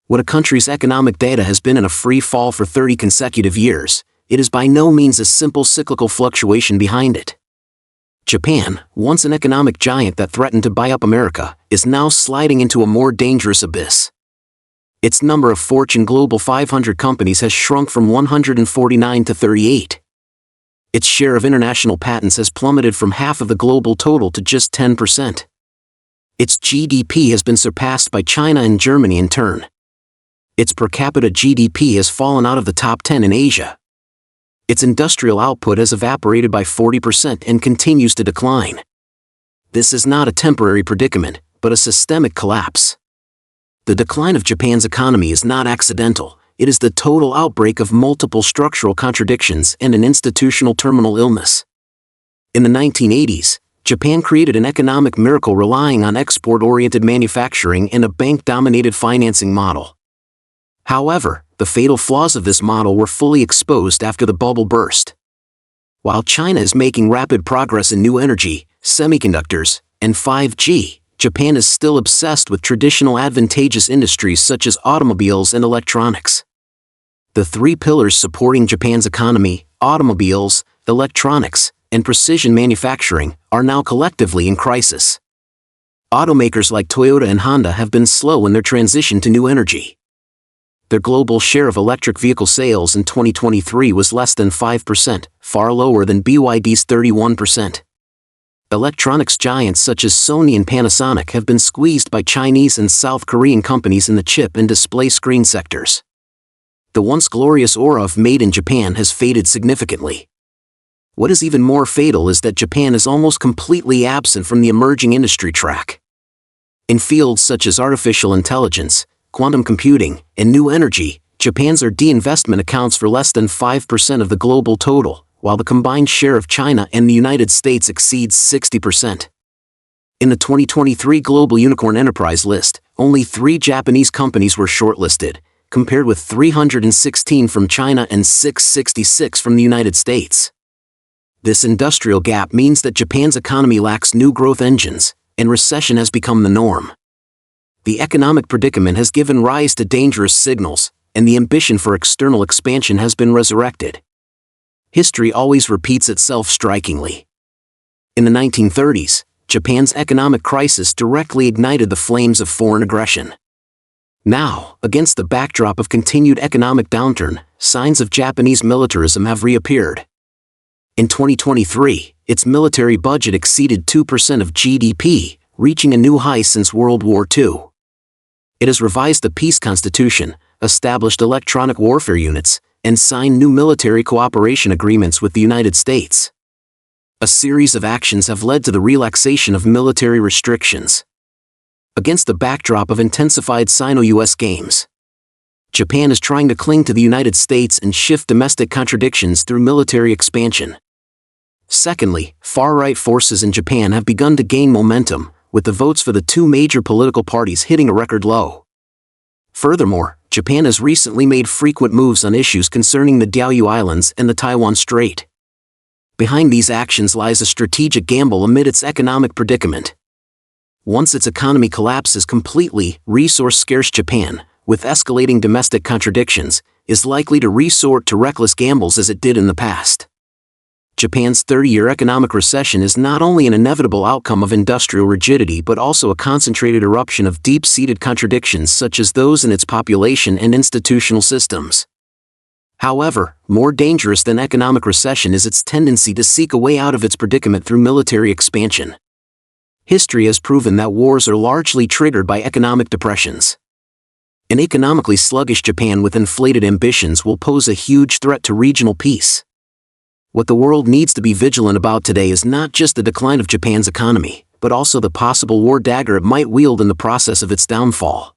What a country's economic data has been in a free fall for 30 consecutive years, it is by no means a simple cyclical fluctuation behind it. Japan, once an economic giant that threatened to buy up America, is now sliding into a more dangerous abyss. Its number of Fortune Global 500 companies has shrunk from 149 to 38. Its share of international patents has plummeted from half of the global total to just 10%. Its GDP has been surpassed by China and Germany in turn. Its per capita GDP has fallen out of the top 10 in Asia. Its industrial output has evaporated by 40% and continues to decline. This is not a temporary predicament, but a systemic collapse. The decline of Japan's economy is not accidental. It is the total outbreak of multiple structural contradictions and an institutional terminal illness. In the 1980s, Japan created an economic miracle relying on export-oriented manufacturing and a bank-dominated financing model. However, the fatal flaws of this model were fully exposed after the bubble burst. While China is making rapid progress in new energy, semiconductors, and 5G, Japan is still obsessed with traditional advantageous industries such as automobiles and electronics. The three pillars supporting Japan's economy, automobiles, electronics, and precision manufacturing, are now collectively in crisis. Automakers like Toyota and Honda have been slow in their transition to new energy. Their global share of electric vehicle sales in 2023 was less than 5%, far lower than BYD's 31%. Electronics giants such as Sony and Panasonic have been squeezed by Chinese and South Korean companies in the chip and display screen sectors. The once glorious aura of Made in Japan has faded significantly. What is even more fatal is that Japan is almost completely absent from the emerging industry track. In fields such as artificial intelligence, quantum computing, and new energy, Japan's R&D investment accounts for less than 5% of the global total, while the combined share of China and the United States exceeds 60%. In the 2023 Global Unicorn Enterprise list, only 3 Japanese companies were shortlisted, compared with 316 from China and 666 from the United States. This industrial gap means that Japan's economy lacks new growth engines, and recession has become the norm. The economic predicament has given rise to dangerous signals, and the ambition for external expansion has been resurrected. History always repeats itself strikingly. In the 1930s, Japan's economic crisis directly ignited the flames of foreign aggression. Now, against the backdrop of continued economic downturn, signs of Japanese militarism have reappeared. In 2023, its military budget exceeded 2% of GDP, reaching a new high since World War II. It has revised the peace constitution, established electronic warfare units, and signed new military cooperation agreements with the United States. A series of actions have led to the relaxation of military restrictions. Against the backdrop of intensified Sino-US games, Japan is trying to cling to the United States and shift domestic contradictions through military expansion. Secondly, far-right forces in Japan have begun to gain momentum, with the votes for the 2 major political parties hitting a record low. Furthermore, Japan has recently made frequent moves on issues concerning the Diaoyu Islands and the Taiwan Strait. Behind these actions lies a strategic gamble amid its economic predicament. Once its economy collapses completely, resource-scarce Japan, with escalating domestic contradictions, is likely to resort to reckless gambles as it did in the past. Japan's 30-year economic recession is not only an inevitable outcome of industrial rigidity but also a concentrated eruption of deep-seated contradictions such as those in its population and institutional systems. However, more dangerous than economic recession is its tendency to seek a way out of its predicament through military expansion. History has proven that wars are largely triggered by economic depressions. An economically sluggish Japan with inflated ambitions will pose a huge threat to regional peace. What the world needs to be vigilant about today is not just the decline of Japan's economy, but also the possible war dagger it might wield in the process of its downfall.